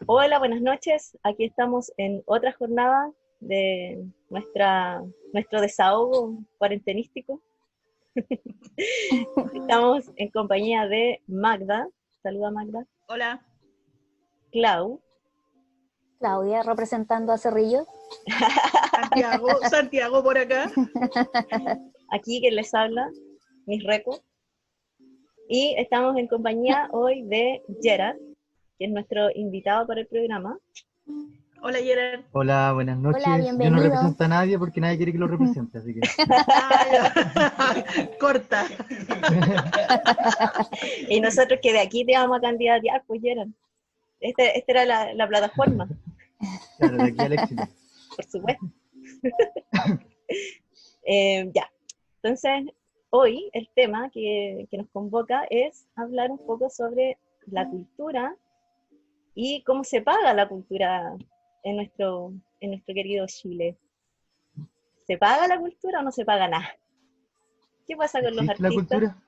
Hola, buenas noches. Aquí estamos en otra jornada de nuestro desahogo cuarentenístico. Estamos en compañía de Magda. Saluda Magda. Hola, Clau. Claudia, representando a Cerrillo. Santiago por acá. Aquí quien les habla, mis Reco. Y estamos en compañía hoy de Gerard, que es nuestro invitado para el programa. Hola Gerard. Hola, buenas Hola, noches. Yo no bienvenido. represento a nadie porque nadie quiere que lo represente, así que... Corta. Y nosotros que de aquí te vamos a candidatear, pues Gerard. Esta era la plataforma, Claro, de aquí al éxito. por supuesto. Ya, entonces hoy el tema que nos convoca es hablar un poco sobre la cultura y cómo se paga la cultura en nuestro querido Chile. ¿Se paga la cultura o no se paga nada? ¿Qué pasa con los ¿Existe la artistas? cultura?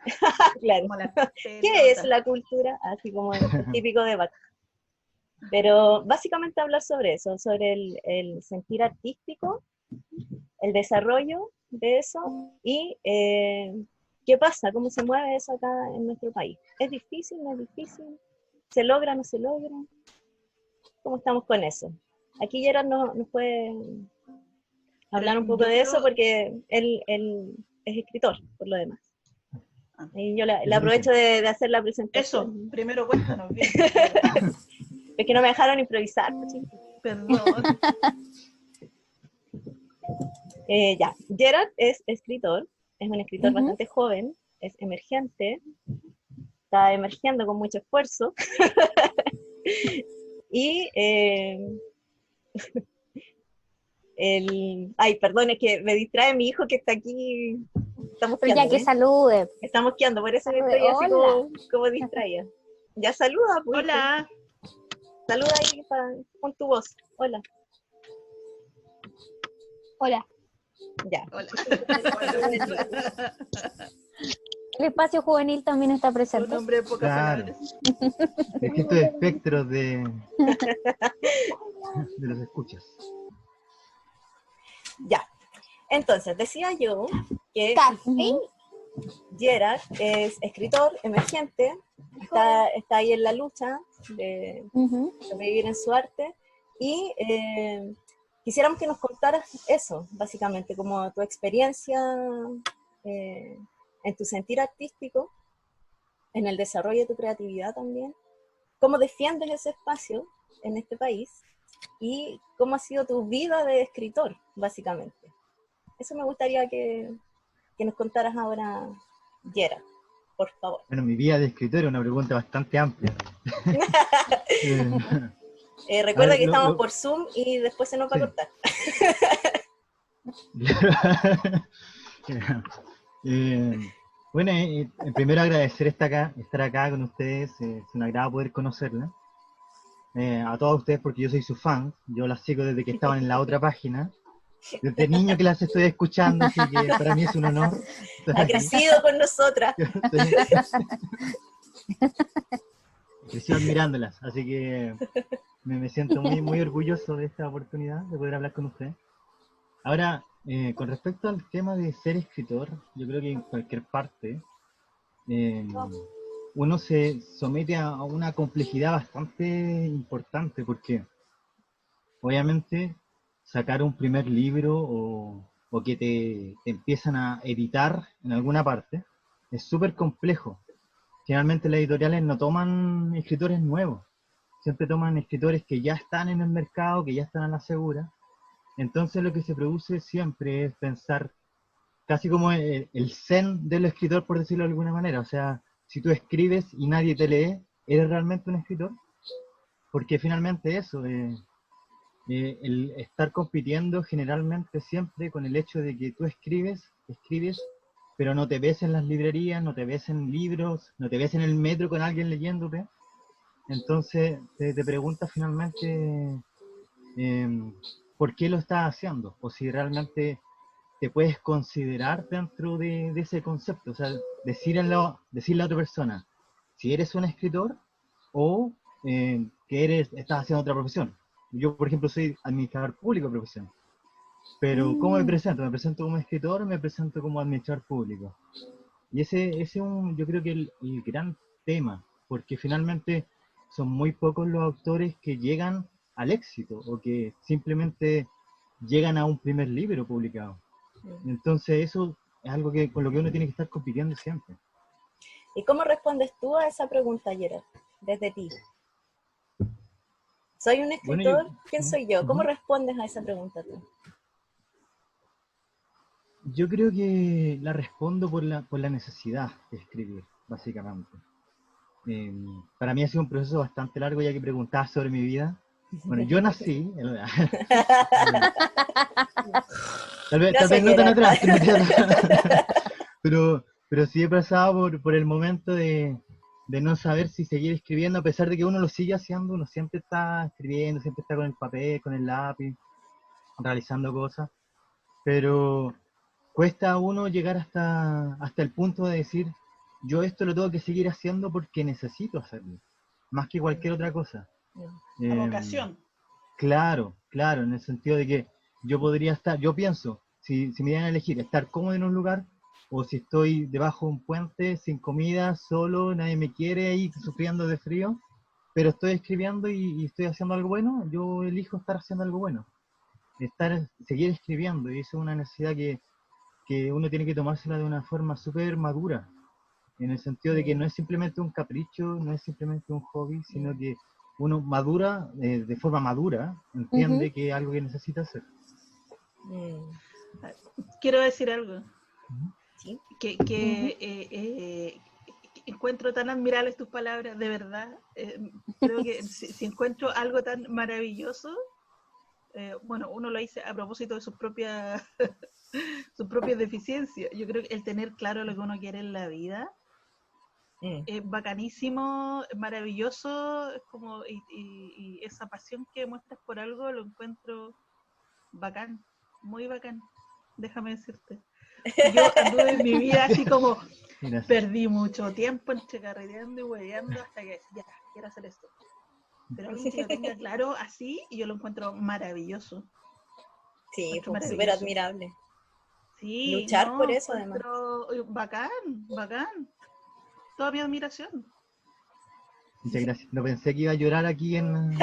Claro. Como las ¿Qué es pelotas. la cultura? Así como el típico debate. Pero básicamente hablar sobre eso, sobre el sentir artístico, el desarrollo de eso y qué pasa, cómo se mueve eso acá en nuestro país. ¿Es difícil? ¿No es difícil? ¿Se logra? ¿No se logra? ¿Cómo estamos con eso? Aquí Gerard nos puede hablar un poco Yo de eso creo. porque él es escritor, por lo demás. Ah. Y yo le Eso aprovecho dicen. de hacer la Eso, presentación. primero cuéntanos bien. Es que no me dejaron improvisar, pues, chicos. Perdón. Ya, Gerard es escritor, es un escritor Ujú. bastante joven, es emergente, está emergiendo con mucho esfuerzo y ay, perdón, es que me distrae mi hijo que está aquí, estamos Pero ya quedando, que ¿eh? salude. Estamos quedando, por eso que Salude. estoy así Hola. como distraída. Ya saluda, pues, hijo. Hola. Saluda ahí con tu voz. Hola. Hola. Ya. Hola. El espacio juvenil también está Un presente. hombre de pocas Claro. palabras. Es que estos espectros de los escuchas. Ya. Entonces, decía yo que Ujú. Gerard es escritor emergente, está ahí en la lucha de Ujú. sobrevivir en su arte y quisiéramos que nos contaras eso, básicamente, como tu experiencia eh, en tu sentir artístico, en el desarrollo de tu creatividad también, cómo defiendes ese espacio en este país y cómo ha sido tu vida de escritor, básicamente. Eso me gustaría que nos contaras ahora, Gerard, por favor. Bueno, mi vida de escritor es una pregunta bastante amplia. A Recuerda ver, que estamos por Zoom y después se nos va a sí. cortar. Bueno, primero agradecer estar acá con ustedes. Es un agrado poder conocerla. A todos ustedes porque yo soy su fan. Yo las sigo desde que estaban en la otra página. Desde niño que las estoy escuchando, así que para mí es un honor estar Ha aquí. crecido con nosotras. Crecí admirándolas, así que me siento muy orgulloso de esta oportunidad de poder hablar con ustedes. Ahora, con respecto al tema de ser escritor, yo creo que en cualquier parte eh, uno se somete a una complejidad bastante importante porque obviamente sacar un primer libro o que te empiezan a editar en alguna parte es súper complejo. Generalmente las editoriales no toman escritores nuevos, siempre toman escritores que ya están en el mercado, que ya están a la segura. Entonces lo que se produce siempre es pensar casi como el zen del escritor, por decirlo de alguna manera. O sea, si tú escribes y nadie te lee, ¿eres realmente un escritor? Porque finalmente eso, el estar compitiendo generalmente siempre con el hecho de que tú escribes, pero no te ves en las librerías, no te ves en libros, no te ves en el metro con alguien leyéndote. Entonces te preguntas finalmente por qué lo estás haciendo, o si realmente te puedes considerar dentro de ese concepto, o sea, decirle a otra persona si eres un escritor o que estás haciendo otra profesión. Yo, por ejemplo, soy administrador público de profesión. Pero ¿cómo me presento? Me presento como escritor, me presento como administrador público. Y ese es yo creo que el gran tema, porque finalmente son muy pocos los autores que llegan al éxito o que simplemente llegan a un primer libro publicado. Entonces eso es algo con lo que uno tiene que estar compitiendo siempre. ¿Y cómo respondes tú a esa pregunta, Gerard, desde ti? ¿Soy un escritor? Bueno, ¿Quién soy yo? ¿Cómo respondes a esa pregunta tú? yo creo que la respondo por la necesidad de escribir, básicamente. Para mí ha sido un proceso bastante largo, ya que preguntabas sobre mi vida. Bueno, yo nací, tal vez Gracias, no tan Gerard. atrás, pero sí he pasado por el momento de no saber si seguir escribiendo, a pesar de que uno lo sigue haciendo, uno siempre está escribiendo, siempre está con el papel, con el lápiz, realizando cosas, pero cuesta a uno llegar hasta el punto de decir, yo esto lo tengo que seguir haciendo porque necesito hacerlo, más que cualquier otra cosa. La vocación. Claro, en el sentido de que yo pienso, si me dieran a elegir estar cómodo en un lugar, o si estoy debajo de un puente, sin comida, solo, nadie me quiere, ahí sufriendo de frío, pero estoy escribiendo y estoy haciendo algo bueno, yo elijo estar haciendo algo bueno, seguir escribiendo, y eso es una necesidad que uno tiene que tomársela de una forma súper madura, en el sentido de que no es simplemente un capricho, no es simplemente un hobby, sino que uno madura, de forma madura, entiende que es algo que necesita hacer. Quiero decir algo. ¿Sí? Que encuentro tan admirables tus palabras, de verdad. Creo que si encuentro algo tan maravilloso, bueno, uno lo dice a propósito de sus propias deficiencias. Yo creo que el tener claro lo que uno quiere en la vida es bacanísimo, maravilloso, es como, y esa pasión que muestras por algo lo encuentro bacán, muy bacán, déjame decirte. Yo anduve en mi vida así como, perdí mucho tiempo entre carreteando y hueveando hasta que ya, quiero hacer esto. Pero alguien que lo tenga claro así, y yo lo encuentro maravilloso. Sí, Encuentro súper admirable. Sí, luchar por eso, además. Bacán. Toda mi admiración. Muchas gracias. No pensé que iba a llorar aquí en...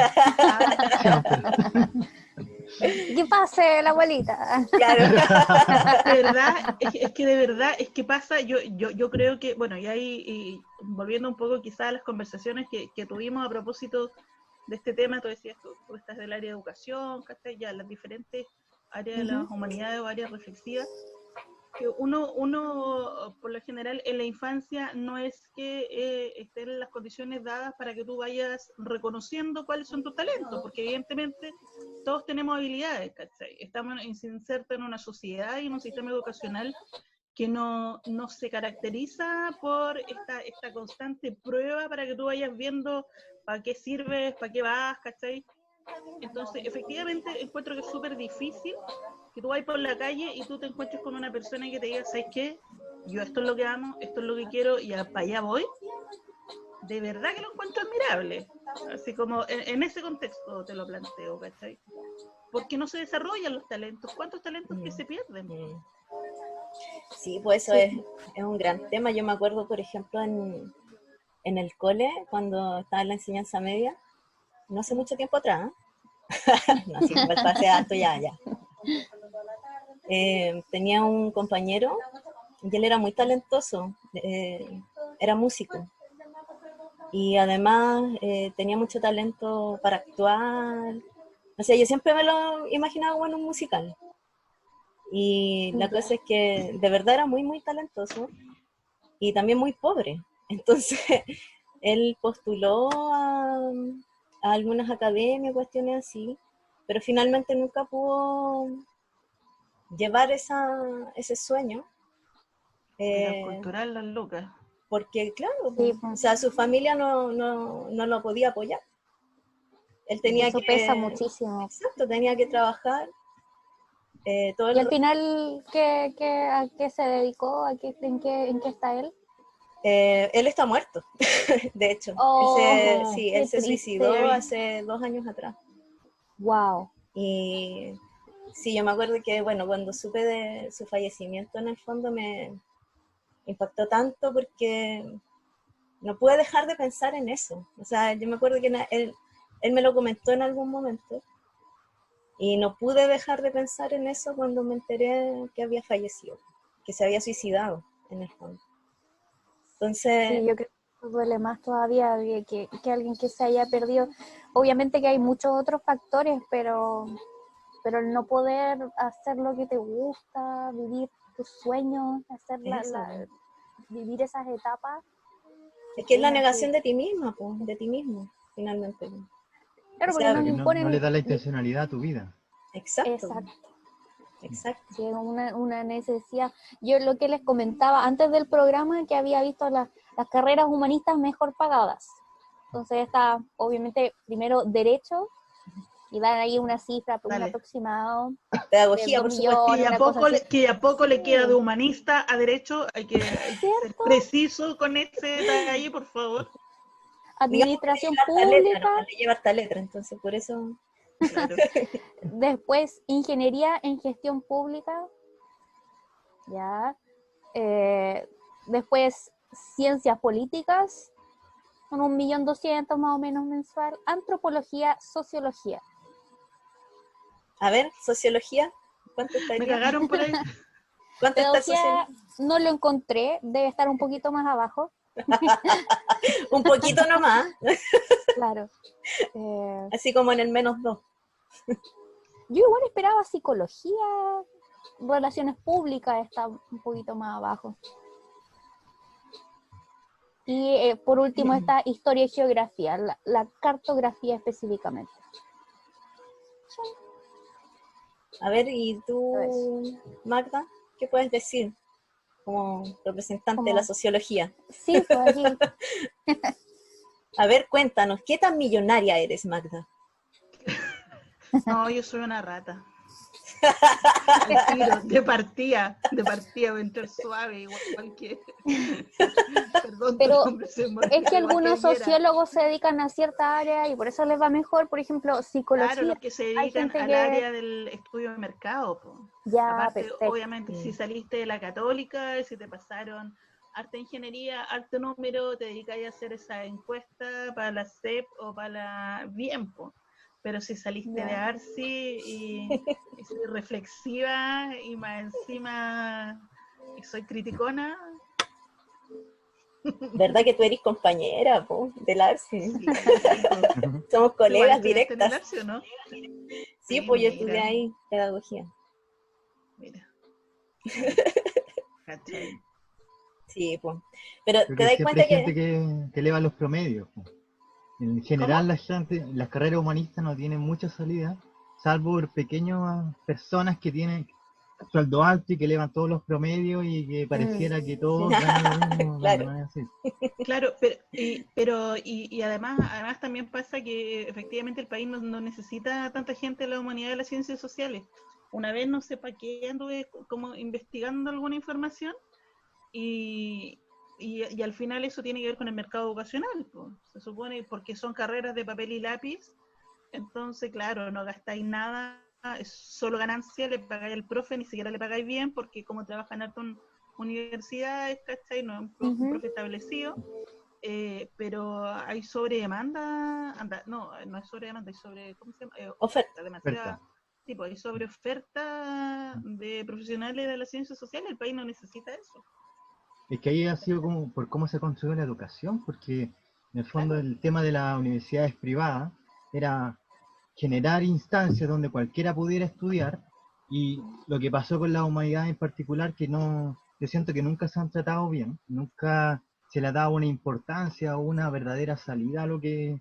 ¿Qué pase la abuelita? Claro. De verdad, es que de verdad, es que pasa, yo creo que, bueno, y ahí y volviendo un poco quizás a las conversaciones que tuvimos a propósito de este tema, tú decías, tú estás del área de educación, ¿cachai? Ya las diferentes áreas de las humanidades o áreas reflexivas, que uno por lo general en la infancia no es que estén las condiciones dadas para que tú vayas reconociendo cuáles son tus talentos, porque evidentemente todos tenemos habilidades, ¿cachai? Estamos insertos en una sociedad y en un sistema educacional que no se caracteriza por esta constante prueba para que tú vayas viendo para qué sirves, para qué vas, ¿cachai? Entonces, efectivamente, encuentro que es súper difícil que tú vayas por la calle y tú te encuentres con una persona que te diga, ¿sabes qué? Yo esto es lo que amo, esto es lo que quiero y para allá voy. De verdad que lo encuentro admirable. Así como en ese contexto te lo planteo, ¿cachai? Porque no se desarrollan los talentos. ¿Cuántos talentos que se pierden? Sí, pues eso es un gran tema. Yo me acuerdo, por ejemplo, en el cole, cuando estaba en la enseñanza media, no hace mucho tiempo atrás, no, sí, igual pasé alto ya. Tenía un compañero y él era muy talentoso, era músico. Y además tenía mucho talento para actuar. O sea, yo siempre me lo imaginaba como en un musical. Y la cosa es que de verdad era muy, muy talentoso y también muy pobre. Entonces, él postuló a algunas academias, cuestiones así, pero finalmente nunca pudo llevar ese sueño. Cultural, las locas. Porque, claro, Sí, o sea, su familia no lo podía apoyar. Él tenía eso pesa muchísimo. Exacto, tenía que trabajar. Todo y al final, ¿a qué se dedicó? ¿En qué está él? Él está muerto, de hecho. Oh, Sí, qué él se suicidó triste. hace 2 años atrás. Wow. Y sí, yo me acuerdo que, bueno, cuando supe de su fallecimiento, en el fondo me impactó tanto porque no pude dejar de pensar en eso. O sea, yo me acuerdo que él me lo comentó en algún momento y no pude dejar de pensar en eso cuando me enteré que había fallecido, que se había suicidado, en el fondo. Entonces, Sí, yo creo que eso duele más todavía que alguien que se haya perdido. Obviamente que hay muchos otros factores, pero el no poder hacer lo que te gusta, vivir tus sueños, hacer vivir esas etapas, qué es que es la pena, sí. negación de ti misma, pues, de ti mismo, finalmente. O Claro, porque sea, nos Porque no le imponen, da la intencionalidad a tu vida. exacto, exacto, exacto. sí, es una necesidad. Yo lo que les comentaba antes del programa, que había visto las carreras humanistas mejor pagadas. Entonces está, obviamente, primero derecho, y dan ahí una cifra, un Dale. aproximado de Pedagogía, 2 por supuesto. millones, una cosa así. Que a poco le queda Sí, de humanista a derecho, hay que ser ¿cierto? preciso con ese detalle, por favor. Digamos que Administración le lleva harta letra, pública, nomás le lleva harta letra, entonces por eso, Claro. después ingeniería en gestión pública, ya. Después ciencias políticas, con 1.200.000 más o menos mensual. Antropología, sociología. a ver, sociología, ¿cuánto Me estaría? cagaron por ahí. ¿Cuánto está Pedagogía sociología? no lo encontré, debe estar un poquito más abajo, Un poquito nomás, claro. Eh, así como en el -2. yo igual esperaba psicología, relaciones públicas está un poquito más abajo. Y por último está historia y geografía, la cartografía específicamente. A ver, ¿y A ver, tú, Magda, qué puedes decir como representante de la como, sociología? sí, pues aquí, A ver, cuéntanos, ¿qué tan millonaria eres, Magda? No, yo soy una rata. Al tiro, de partida, voy a entrar suave, igual que. Perdón, tu pero nombre se me es que olvidó, igual que algunos Viera. sociólogos se dedican a cierta área y por eso les va mejor, por ejemplo, Claro, psicología. los que se Hay dedican gente al que área del estudio de mercado, po. ya, Aparte, perfecto. obviamente, si saliste de la católica, si te pasaron arte ingeniería, arte número, te dedicas a hacer esa encuesta para la CEP o para la bien, po. Pero si saliste de Ya. ARSI y soy reflexiva y más encima y soy criticona, ¿Verdad que tú eres compañera, po, del Arce? sí, po. Somos ¿Tú igual colegas estudiaste en el directas. ARSI o no? Sí, Sí, pues yo estudié mira, ahí, pedagogía. mira. ¿Cachai? Sí, pues. Pero Pero te que das siempre cuenta hay gente que... que eleva los promedios. En ¿Cómo? general, las carreras humanistas no tienen mucha salida, salvo por pequeñas personas que tienen sueldo alto y que elevan todos los promedios y que pareciera que Sí. todos ganan lo mismo. No, Claro, no es así. Claro, y además también pasa que efectivamente el país no necesita tanta gente de la humanidad de las ciencias sociales. Una vez no sé para qué anduve como investigando alguna información y al final eso tiene que ver con el mercado vocacional, pues. Se supone porque son carreras de papel y lápiz, entonces claro, no gastáis nada, es solo ganancia, le pagáis al profe, ni siquiera le pagáis bien porque como trabajan en harto universidades, ¿cachai? No es un profe establecido, pero hay sobre demanda, no es sobre demanda, hay sobre, ¿cómo se llama? oferta. Oferta, demasiada, Oferta. tipo, hay sobre oferta de profesionales de la ciencia social, el país no necesita eso. Es que ahí ha sido como por cómo se construyó la educación, porque en el fondo Claro, el tema de las universidades privadas era generar instancias donde cualquiera pudiera estudiar, y lo que pasó con la humanidad en particular, que no, yo siento que nunca se han tratado bien, nunca se le ha dado una importancia o una verdadera salida a lo que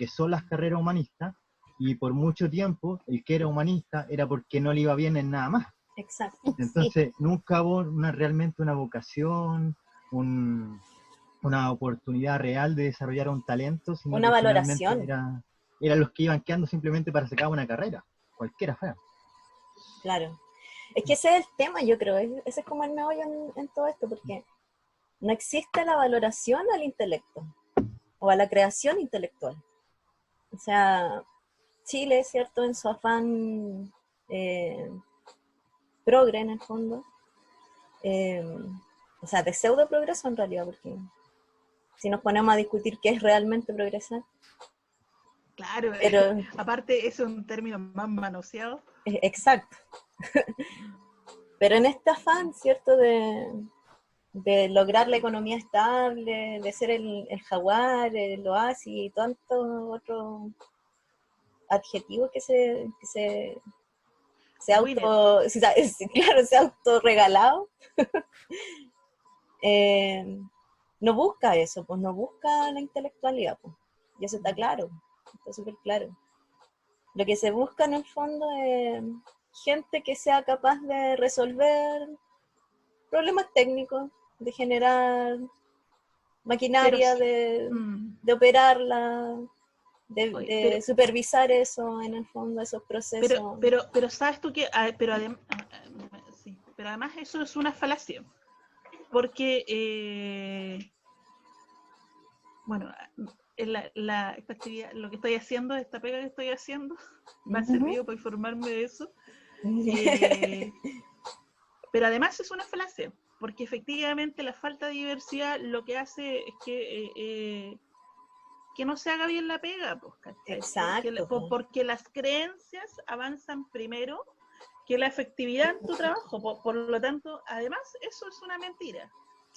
son las carreras humanistas, y por mucho tiempo el que era humanista era porque no le iba bien en nada más. Exacto, sí. Entonces nunca hubo realmente una vocación, una oportunidad real de desarrollar un talento, sino Una que finalmente valoración, eran los que iban quedando simplemente para sacar una carrera, cualquiera fuera. claro. Es que ese es el tema, yo creo. Ese es como el meollo en todo esto, porque no existe la valoración al intelecto o a la creación intelectual. O sea, Chile, ¿cierto?, en su afán progre en el fondo, o sea, de pseudo progreso en realidad, porque si nos ponemos a discutir qué es realmente progresar. Claro, Pero, aparte es un término más manoseado. exacto. Pero en este afán, ¿cierto?, de lograr la economía estable, de ser el jaguar, el oasis y tantos otros adjetivos que se claro, se autorregalado. No busca eso, pues no busca la intelectualidad, pues. Y eso está súper claro. Lo que se busca en el fondo es gente que sea capaz de resolver problemas técnicos, de generar maquinaria, de operarla, de supervisar eso en el fondo, esos procesos. Pero sabes tú que, sí, pero además eso es una falacia, porque bueno, esta actividad, lo que estoy haciendo, esta pega que estoy haciendo, me ha servido para informarme de eso. Pero además es una falacia, porque efectivamente la falta de diversidad lo que hace es que no se haga bien la pega, pues, ¿cachai? Exacto. Porque las creencias avanzan primero que la efectividad en tu trabajo. Por lo tanto, además, eso es una mentira.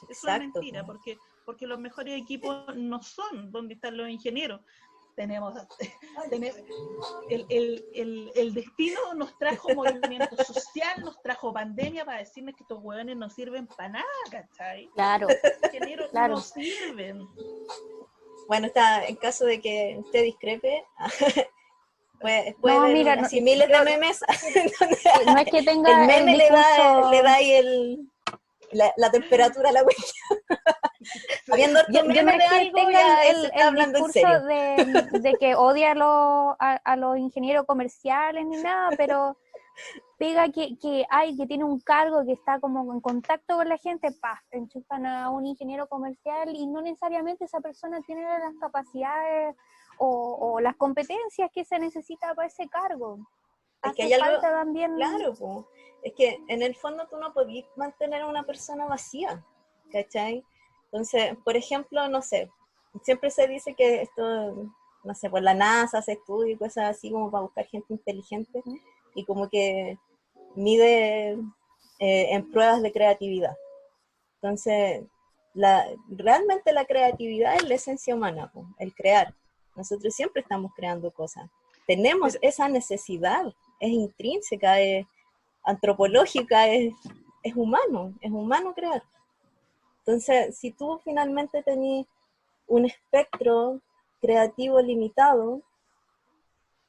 Es una mentira, porque los mejores equipos no son donde están los ingenieros. El destino nos trajo movimiento social, nos trajo pandemia para decirles que estos hueones no sirven para nada, ¿cachai? Claro. Los ingenieros no sirven. Bueno, está en caso de que usted discrepe, puede No, ver mira, así miles de memes. No es que tenga el meme el le discurso... da ahí la temperatura a la wea. Habiendo harto Yo meme no de es que algo, tenga ya se está el hablando en discurso serio. de que odia a los ingenieros comerciales ni nada, pero pega que tiene un cargo, que está como en contacto con la gente, enchufan a un ingeniero comercial y no necesariamente esa persona tiene las capacidades o las competencias que se necesita para ese cargo. Es que Hace hay algo, falta también... claro, pues, es que en el fondo tú no podías mantener a una persona vacía, ¿cachai? Entonces, por ejemplo, no sé, siempre se dice que esto, no sé, pues la NASA hace estudios y cosas así como para buscar gente inteligente y como que mide en pruebas de creatividad. Entonces, realmente la creatividad es la esencia humana, pues, el crear. Nosotros siempre estamos creando cosas. Tenemos esa necesidad, es intrínseca, es antropológica, es humano crear. Entonces, si tú finalmente tenés un espectro creativo limitado,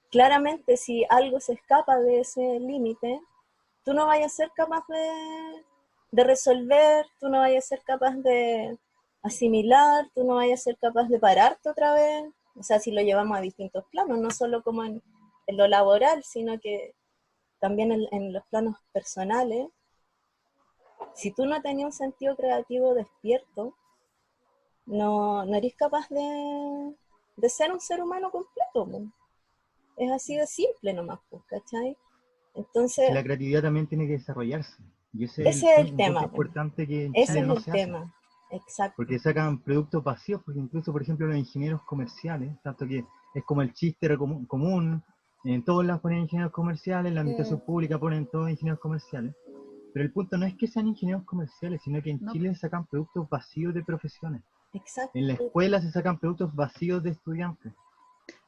claramente si algo se escapa de ese límite, tú no vayas a ser capaz de resolver, tú no vayas a ser capaz de asimilar, tú no vayas a ser capaz de pararte otra vez. O sea, si lo llevamos a distintos planos, no solo como en lo laboral, sino que también en los planos personales. Si tú no tenías un sentido creativo despierto, no eres capaz de ser un ser humano completo, ¿no? Es así de simple nomás, ¿cachai? Entonces, La creatividad también tiene que desarrollarse. Y ese ese es el un punto tema, importante que en ese Chile es no el se hace. tema, exacto. Porque sacan productos vacíos, porque incluso, por ejemplo, los ingenieros comerciales, tanto que es como el chiste común, en todos lados ponen ingenieros comerciales, en la administración pública ponen todos ingenieros comerciales. Pero el punto no es que sean ingenieros comerciales, sino que en Chile sacan productos vacíos de profesiones. Exacto. En la escuela se sacan productos vacíos de estudiantes.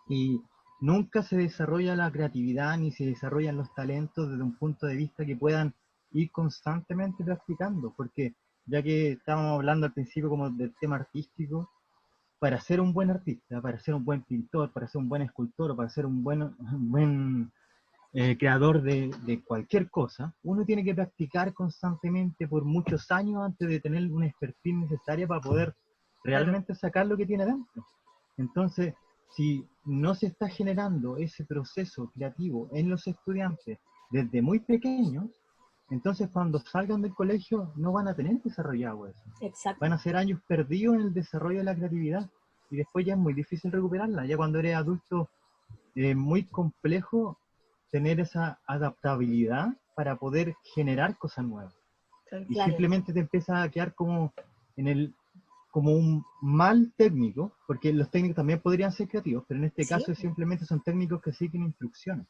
Y nunca se desarrolla la creatividad ni se desarrollan los talentos desde un punto de vista que puedan ir constantemente practicando. Porque ya que estábamos hablando al principio como del tema artístico, para ser un buen artista, para ser un buen pintor, para ser un buen escultor, para ser un buen creador de cualquier cosa, uno tiene que practicar constantemente por muchos años antes de tener una expertise necesaria para poder realmente sacar lo que tiene dentro. Entonces, si no se está generando ese proceso creativo en los estudiantes desde muy pequeños, entonces cuando salgan del colegio no van a tener desarrollado eso. Exacto. Van a ser años perdidos en el desarrollo de la creatividad y después ya es muy difícil recuperarla. Ya cuando eres adulto es muy complejo tener esa adaptabilidad para poder generar cosas nuevas. Y Claro. simplemente te empieza a quedar como como un mal técnico, porque los técnicos también podrían ser creativos, pero en este Sí. caso simplemente son técnicos que siguen instrucciones.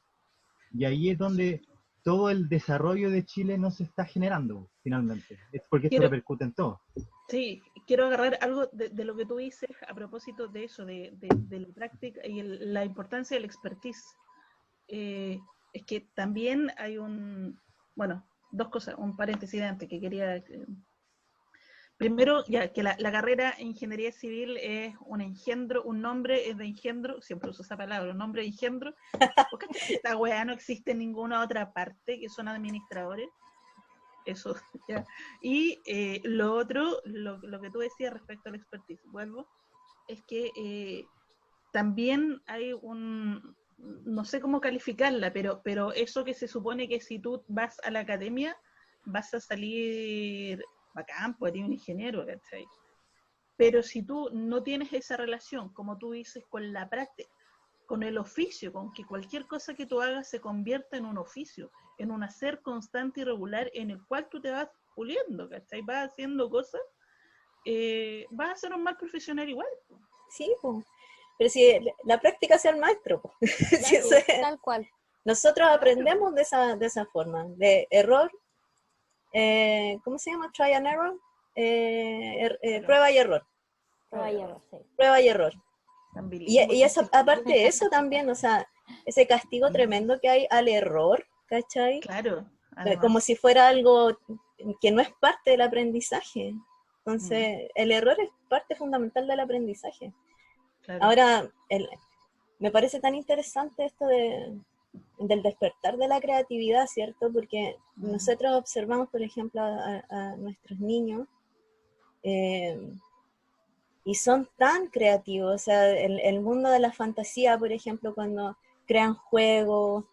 Y ahí es donde todo el desarrollo de Chile no se está generando finalmente, es porque esto repercute en todo. Sí, quiero agarrar algo de lo que tú dices a propósito de eso, de la práctica y la importancia del expertise. Es que también hay bueno, dos cosas, un paréntesis de antes que quería... Primero, ya que la carrera en ingeniería civil es un engendro, un nombre es de engendro, siempre uso esa palabra, un nombre de engendro, porque esta weá no existe en ninguna otra parte, que son administradores. Eso, ya. Y lo otro, lo que tú decías respecto al expertise, vuelvo, es que también hay no sé cómo calificarla, pero eso que se supone que si tú vas a la academia vas a salir bacán, pues eres un ingeniero, ¿cachai? Pero si tú no tienes esa relación, como tú dices, con la práctica, con el oficio, con que cualquier cosa que tú hagas se convierta en un oficio, en un hacer constante y regular en el cual tú te vas puliendo, ¿cachai? Vas haciendo cosas, vas a ser un mal profesional igual. Sí, pues. Pero si la práctica sea el maestro, pues. Si Claro, tal cual. nosotros aprendemos de esa forma, de error, ¿cómo se llama? Try and error, prueba y error. Prueba y error, sí. Prueba y error. Y eso, Bilingüe. aparte de eso también, o sea, ese castigo tremendo que hay al error, ¿cachai? Claro, Como además. si fuera algo que no es parte del aprendizaje. Entonces, el error es parte fundamental del aprendizaje. Claro. Ahora, me parece tan interesante esto del despertar de la creatividad, ¿cierto? Porque nosotros observamos, por ejemplo, a nuestros niños y son tan creativos. O sea, el mundo de la fantasía, por ejemplo, cuando crean juegos,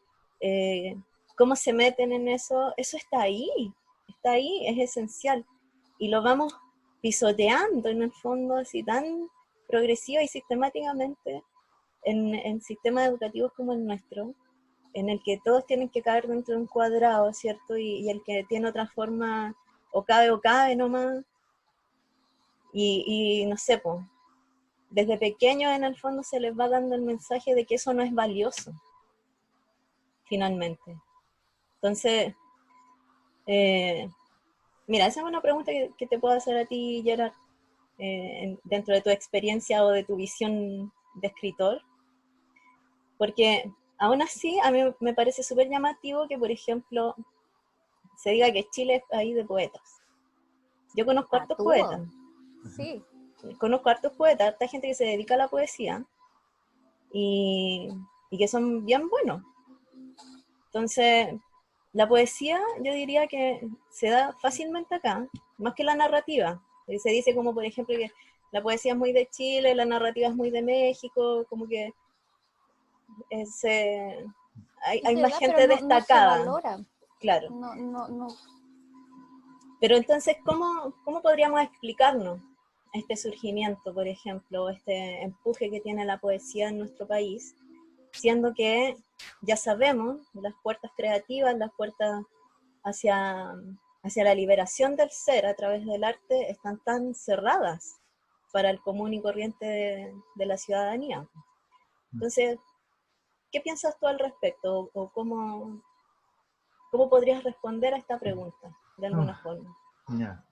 cómo se meten en eso está ahí, es esencial. Y lo vamos pisoteando en el fondo, así tan progresiva y sistemáticamente en sistemas educativos como el nuestro, en el que todos tienen que caber dentro de un cuadrado, ¿cierto? Y el que tiene otra forma, o cabe nomás. Y no sé, pues, desde pequeños en el fondo se les va dando el mensaje de que eso no es valioso, finalmente. Entonces, mira, esa es una pregunta que te puedo hacer a ti, Gerard, dentro de tu experiencia o de tu visión de escritor, porque aún así a mí me parece súper llamativo que, por ejemplo, se diga que Chile es país de poetas. Yo conozco hartos poetas. Sí. Conozco hartos poetas, harta gente que se dedica a la poesía y que son bien buenos. Entonces, la poesía yo diría que se da fácilmente acá, más que la narrativa. Se dice como, por ejemplo, que la poesía es muy de Chile, la narrativa es muy de México, como que hay más gente destacada. No se valora. Claro. No. Pero entonces, ¿cómo podríamos explicarnos este surgimiento, por ejemplo, este empuje que tiene la poesía en nuestro país, siendo que ya sabemos las puertas creativas, las puertas hacia la liberación del ser a través del arte están tan cerradas para el común y corriente de la ciudadanía? Entonces, ¿qué piensas tú al respecto? ¿O cómo podrías responder a esta pregunta de alguna forma? Ya.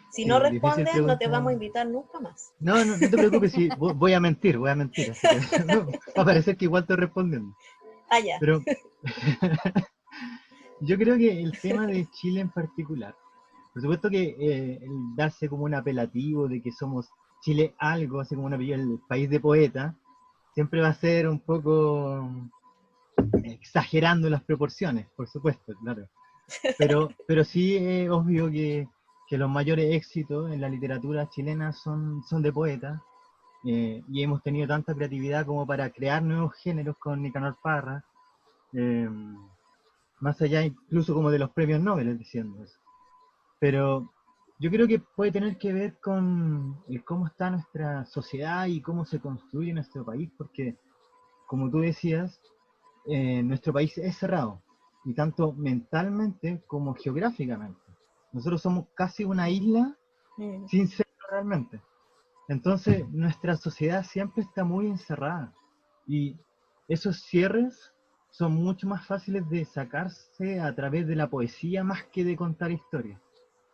Si Sí, no difícil respondes, no te pregunta. vamos a invitar nunca más. No te preocupes, sí, voy a mentir, así que va a parecer que igual estoy respondiendo. Ah, ya. Pero yo creo que el tema de Chile en particular, por supuesto que el darse como un apelativo de que somos Chile algo, así como un apellido, el país de poetas, siempre va a ser un poco exagerando las proporciones, por supuesto, claro. Pero sí es obvio que los mayores éxitos en la literatura chilena son de poetas, y hemos tenido tanta creatividad como para crear nuevos géneros con Nicanor Parra, más allá incluso como de los premios Nobel diciendo eso. Pero yo creo que puede tener que ver con el cómo está nuestra sociedad y cómo se construye nuestro país, porque como tú decías, nuestro país es cerrado, y tanto mentalmente como geográficamente. Nosotros somos casi una isla Mm, sin serlo realmente. Entonces, nuestra sociedad siempre está muy encerrada, y esos cierres son mucho más fáciles de sacarse a través de la poesía más que de contar historias.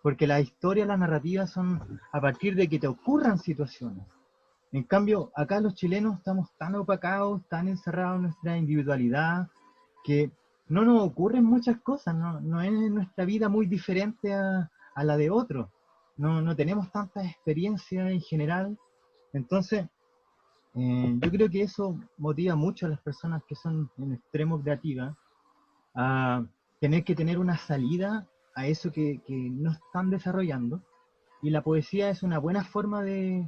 Porque las historias, las narrativas son a partir de que te ocurran situaciones. En cambio, acá los chilenos estamos tan opacados, tan encerrados en nuestra individualidad, que no nos ocurren muchas cosas, no es nuestra vida muy diferente a la de otros. No tenemos tantas experiencias en general. Entonces, yo creo que eso motiva mucho a las personas que son en extremo creativas a tener que tener una salida a eso que no están desarrollando. Y la poesía es una buena forma de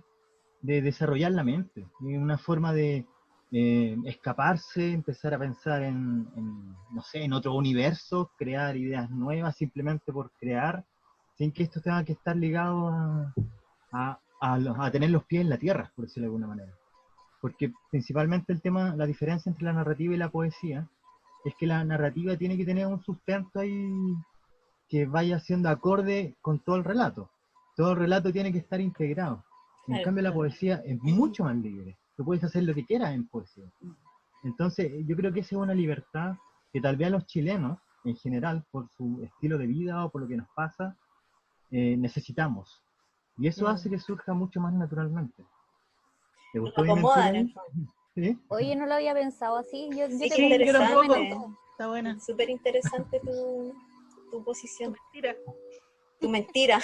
desarrollar la mente, y una forma de escaparse, empezar a pensar no sé, en otro universo, crear ideas nuevas simplemente por crear, sin que esto tenga que estar ligado a tener los pies en la tierra, por decirlo de alguna manera. Porque principalmente el tema, la diferencia entre la narrativa y la poesía, es que la narrativa tiene que tener un sustento ahí que vaya siendo acorde con todo el relato. Todo el relato tiene que estar integrado. En claro, cambio, la claro. poesía es mucho más libre. Tú puedes hacer lo que quieras en poesía. Entonces, yo creo que esa es una libertad que tal vez a los chilenos, en general, por su estilo de vida o por lo que nos pasa, necesitamos. Y eso hace Mm. que surja mucho más naturalmente. ¿Te Nos gustó mi acomodan mentira en el ahí? fondo. ¿Sí? Oye, no lo había pensado así. Yo Sí, te qué Sí, yo comprendo, me interesante. tampoco. encantó. Está buena. Súper interesante tu Tu posición. mentira. Tu mentira.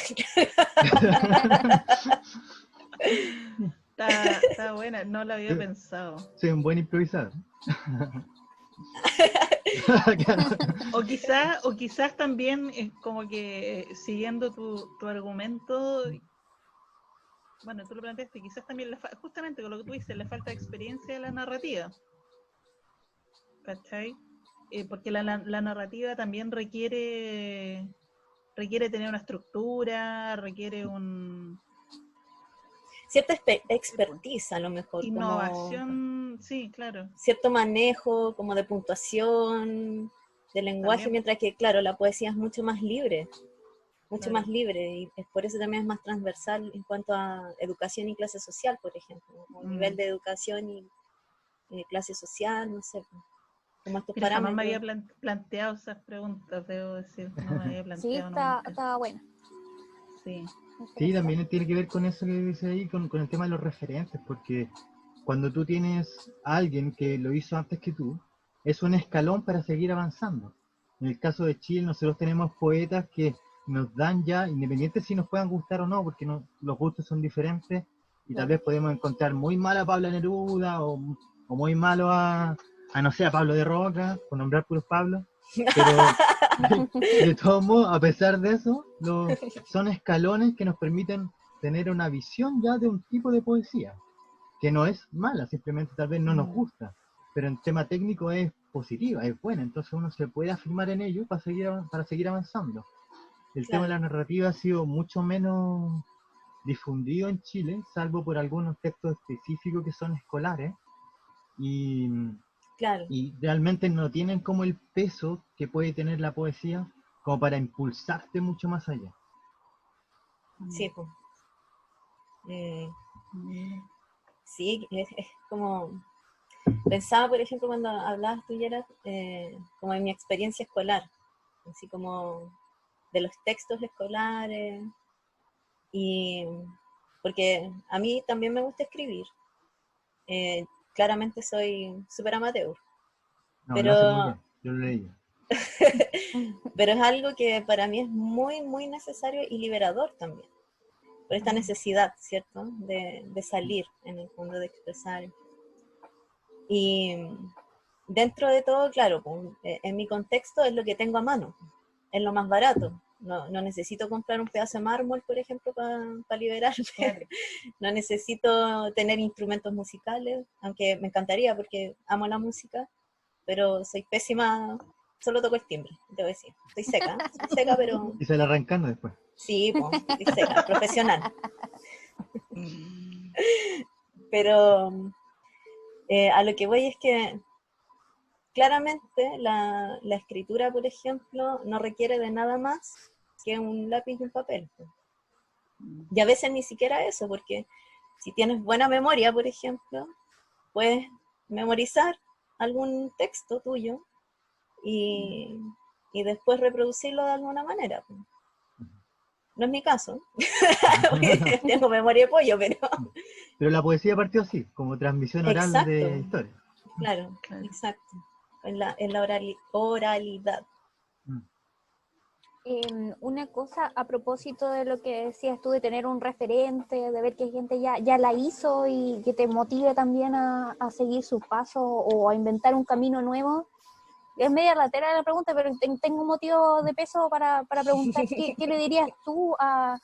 Está buena, no la había pensado. Soy un buen improvisador. O quizás también como que siguiendo tu argumento, bueno, tú lo planteaste, quizás también justamente con lo que tú dices, le falta experiencia a la narrativa, ¿cachai? Porque la narrativa también requiere tener una estructura, requiere Cierta expertise a lo mejor, como innovación, sí, claro, cierto manejo como de puntuación, de lenguaje, también, mientras que, claro, la poesía es mucho más claro, libre, y por eso también es más transversal en cuanto a educación y clase social, por ejemplo, o nivel mm. de educación y clase social, no sé, como estos Mira, jamás me parámetros. había planteado esas preguntas, debo decir, no me había Sí, planteado nunca, estaba bueno. sí, Sí, Interesante. también tiene que ver con eso que dice ahí, con el tema de los referentes, porque cuando tú tienes a alguien que lo hizo antes que tú, es un escalón para seguir avanzando. En el caso de Chile, nosotros tenemos poetas que nos dan ya, independiente si nos puedan gustar o no, porque los gustos son diferentes, y tal Claro. vez podemos encontrar muy mal a Pablo Neruda, o muy malo no sé, a Pablo de Roca, por nombrar puros Pablo, pero de todos modos, a pesar de eso, son escalones que nos permiten tener una visión ya de un tipo de poesía, que no es mala, simplemente tal vez no nos mm, gusta, pero en tema técnico es positiva, es buena, entonces uno se puede afirmar en ello para seguir avanzando. El tema de Claro, la narrativa ha sido mucho menos difundido en Chile, salvo por algunos textos específicos que son escolares, y, claro, y realmente no tienen como el peso que puede tener la poesía como para impulsarte mucho más allá. sí, mm, pues. Mm, mira, sí, es como, pensaba, por ejemplo, cuando hablabas tú, Gerard, como en mi experiencia escolar, así como de los textos escolares, y porque a mí también me gusta escribir, claramente soy súper amateur, No, lo hace muy pero, bien, yo lo leí. pero es algo que para mí es muy, muy necesario y liberador también, por esta mm, necesidad, ¿cierto?, de salir en el fondo, de expresar. Y dentro de todo, claro, pues, en mi contexto es lo que tengo a mano, es lo más barato. No necesito comprar un pedazo de mármol, por ejemplo, para liberarme. claro, No necesito tener instrumentos musicales, aunque me encantaría porque amo la música, pero soy pésima solo toco el timbre, debo decir. Estoy seca, pero Y se la arrancando después. sí, pues, estoy seca, profesional. Pero a lo que voy es que claramente la escritura, por ejemplo, no requiere de nada más que un lápiz y un papel. Y a veces ni siquiera eso, porque si tienes buena memoria, por ejemplo, puedes memorizar algún texto tuyo y después reproducirlo de alguna manera. No es mi caso, porque tengo memoria de pollo, pero... Pero la poesía partió así, como transmisión oral de Exacto. historia. Claro, Claro. exacto. En la oralidad. Una cosa a propósito de lo que decías tú, de tener un referente, de ver que gente ya la hizo y que te motive también a seguir sus pasos o a inventar un camino nuevo. Es media latera la pregunta, pero tengo un motivo de peso para preguntar qué le dirías tú a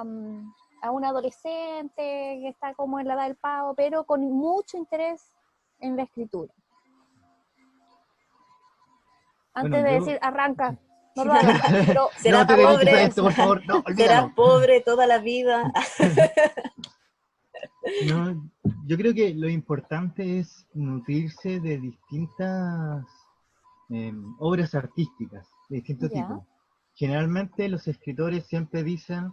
un adolescente que está como en la edad del pavo, pero con mucho interés en la escritura. Antes Bueno, de yo- decir, arranca, no lo hagas, pero Será no te dediques a pobre, esto, por favor. No, serás olvídalo. pobre toda la vida. No, yo creo que lo importante es nutrirse de distintas obras artísticas, de distinto ya. tipo. Generalmente los escritores siempre dicen,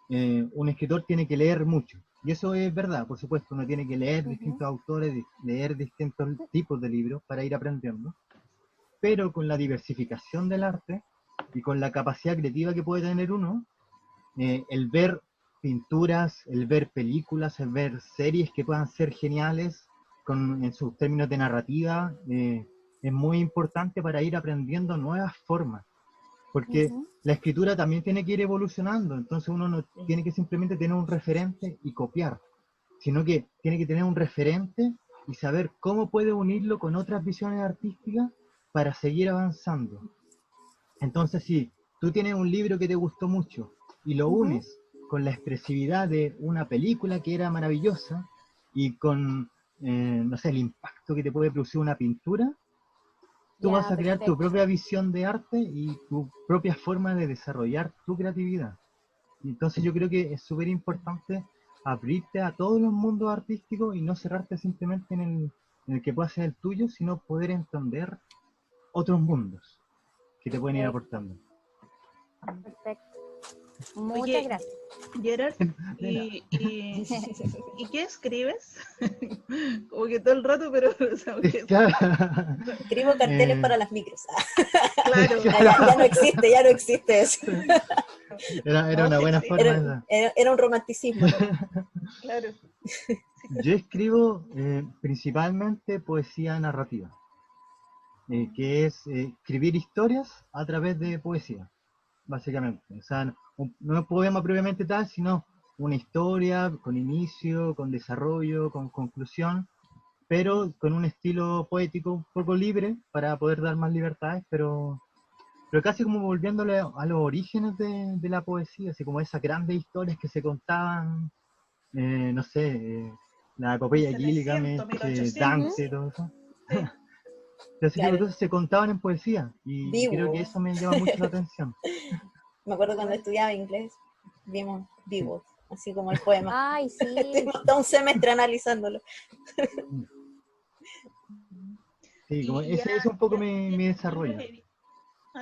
un escritor tiene que leer mucho. Y eso es verdad, por supuesto, uno tiene que leer distintos autores, leer distintos tipos de libros para ir aprendiendo. Pero con la diversificación del arte y con la capacidad creativa que puede tener uno, el ver pinturas, el ver películas, el ver series que puedan ser geniales en sus términos de narrativa, es muy importante para ir aprendiendo nuevas formas, porque la escritura también tiene que ir evolucionando, entonces uno no tiene que simplemente tener un referente y copiar, sino que tiene que tener un referente y saber cómo puede unirlo con otras visiones artísticas para seguir avanzando. Entonces, si tú tienes un libro que te gustó mucho y lo unes con la expresividad de una película que era maravillosa y con, no sé, el impacto que te puede producir una pintura, tú Ya, vas a crear tu perfecto. propia visión de arte y tu propia forma de desarrollar tu creatividad. Entonces yo creo que es súper importante abrirte a todos los mundos artísticos y no cerrarte simplemente en el que pueda ser el tuyo, sino poder entender otros mundos que te pueden ir aportando. Perfecto. Muchas Oye, gracias. Gerard, De nada. ¿y qué escribes? Como que todo el rato, pero o sea, Escribo carteles para las micros. claro, Ya no existe eso. Era no, una sí buena existe, forma esa. Era un romanticismo, ¿no? claro. Yo escribo principalmente poesía narrativa, que es escribir historias a través de poesía, básicamente. O sea, no un poema propiamente tal, sino una historia con inicio, con desarrollo, con conclusión, pero con un estilo poético un poco libre para poder dar más libertades, pero casi como volviéndole a los orígenes de la poesía, así como esas grandes historias que se contaban, no sé, la epopeya de Gilgamesh, 1700, 1800. Dante, todo eso. Sí. Ese tipo de Claro, cosas se contaban en poesía y creo que vivo. eso me llama mucho la atención. Me acuerdo cuando Igual. estudiaba inglés, vimos Sí. vivos, así como el poema. Ay, sí. Estuvimos todo un semestre analizándolo. Sí, como Y ya, ese es un poco ya mi tienes libros desarrollo.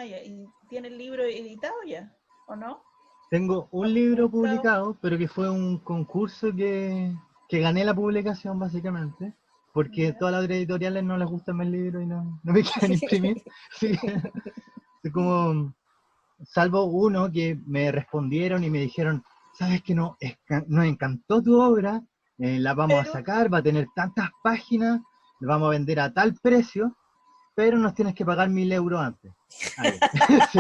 ¿y tienes el libro editado ya? ¿O no? Tengo ¿No un has libro publicado? publicado, pero que fue un concurso que gané la publicación básicamente, porque Ya. todas las editoriales no les gustan mis libros y no me quieren imprimir. Así que, es como, salvo uno que me respondieron y me dijeron, sabes que nos encantó tu obra, la vamos a Pero, sacar, va a tener tantas páginas, la vamos a vender a tal precio, pero nos tienes que pagar 1.000 euros antes. Ah, ya. Sí.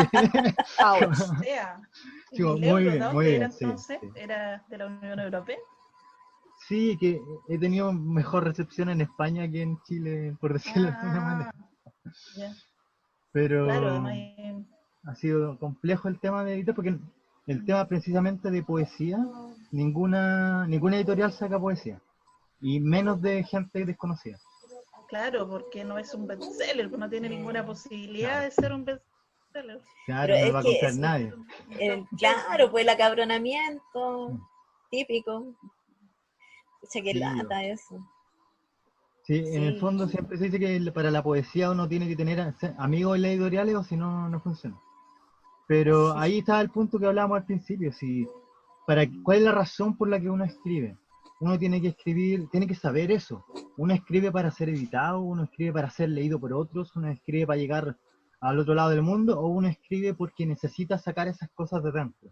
Ouch. o sea, ¿y Sí, 1000 euros de muy dónde era bien, sí, entonces? sí. ¿Era de la Unión Europea? Sí, que he tenido mejor recepción en España que en Chile, por decirlo de alguna Ah, manera. ya. Claro, Pero además, ha sido complejo el tema de editar, porque el tema precisamente de poesía, ninguna editorial saca poesía, y menos de gente desconocida. Claro, porque no es un bestseller, no tiene ninguna posibilidad de ser un bestseller. Claro, Pero no lo es va a que comprar nadie. claro, pues el acabronamiento típico. Pucha, qué Sí, lata eso. sí, en el Sí. fondo siempre se dice que para la poesía uno tiene que tener amigos en las editoriales o si no, no funciona. Pero ahí está el punto que hablábamos al principio, si ¿cuál es la razón por la que uno escribe? Uno tiene que escribir, tiene que saber eso. Uno escribe para ser editado, uno escribe para ser leído por otros, uno escribe para llegar al otro lado del mundo, o uno escribe porque necesita sacar esas cosas de dentro.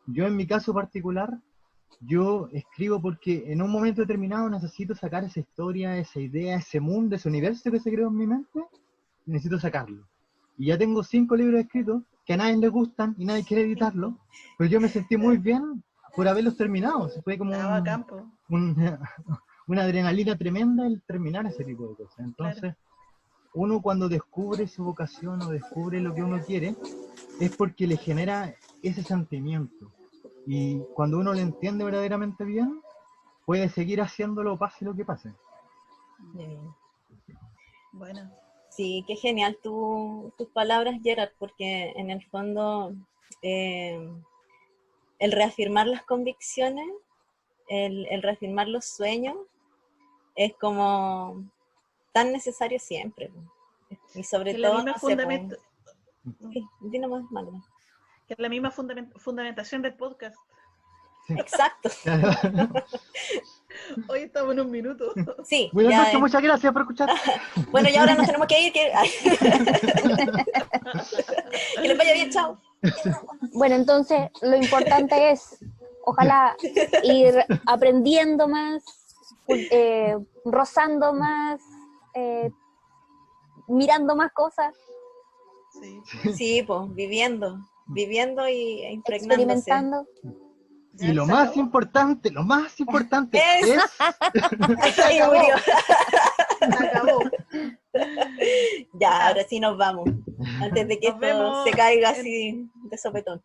Yo en mi caso particular, yo escribo porque en un momento determinado necesito sacar esa historia, esa idea, ese mundo, ese universo que se creó en mi mente, necesito sacarlo. Y ya tengo 5 libros escritos que a nadie les gustan y nadie quiere editarlo, pero yo me sentí muy bien por haberlos terminado. Fue como Estaba a campo, un- una adrenalina tremenda el terminar ese tipo de cosas. claro. Entonces, uno cuando descubre su vocación o descubre lo que uno quiere, es porque le genera ese sentimiento. Y cuando uno lo entiende verdaderamente bien, puede seguir haciéndolo pase lo que pase. Bueno, Sí, qué genial tus palabras, Gerard, porque en el fondo el reafirmar las convicciones, el reafirmar los sueños, es como tan necesario siempre. Y sobre que es la todo, misma no sé, sí, di nomás, Magda. que es la misma fundamentación del podcast. Sí. Exacto. Hoy estamos en un minuto. Sí, Buenas ya, noches, muchas gracias por escuchar. bueno, y ahora nos tenemos que ir. Ay. Que les vaya bien, chao. Bueno, entonces lo importante es, ojalá, ir aprendiendo más, rozando más, mirando más cosas, Sí. Sí, pues, viviendo e impregnándose. experimentando. Y lo ¿Se más acabó? importante es... Ahí murió. Se acabó. Ya, ahora sí nos vamos. Antes de que Nos esto vemos se caiga en- así de sopetón.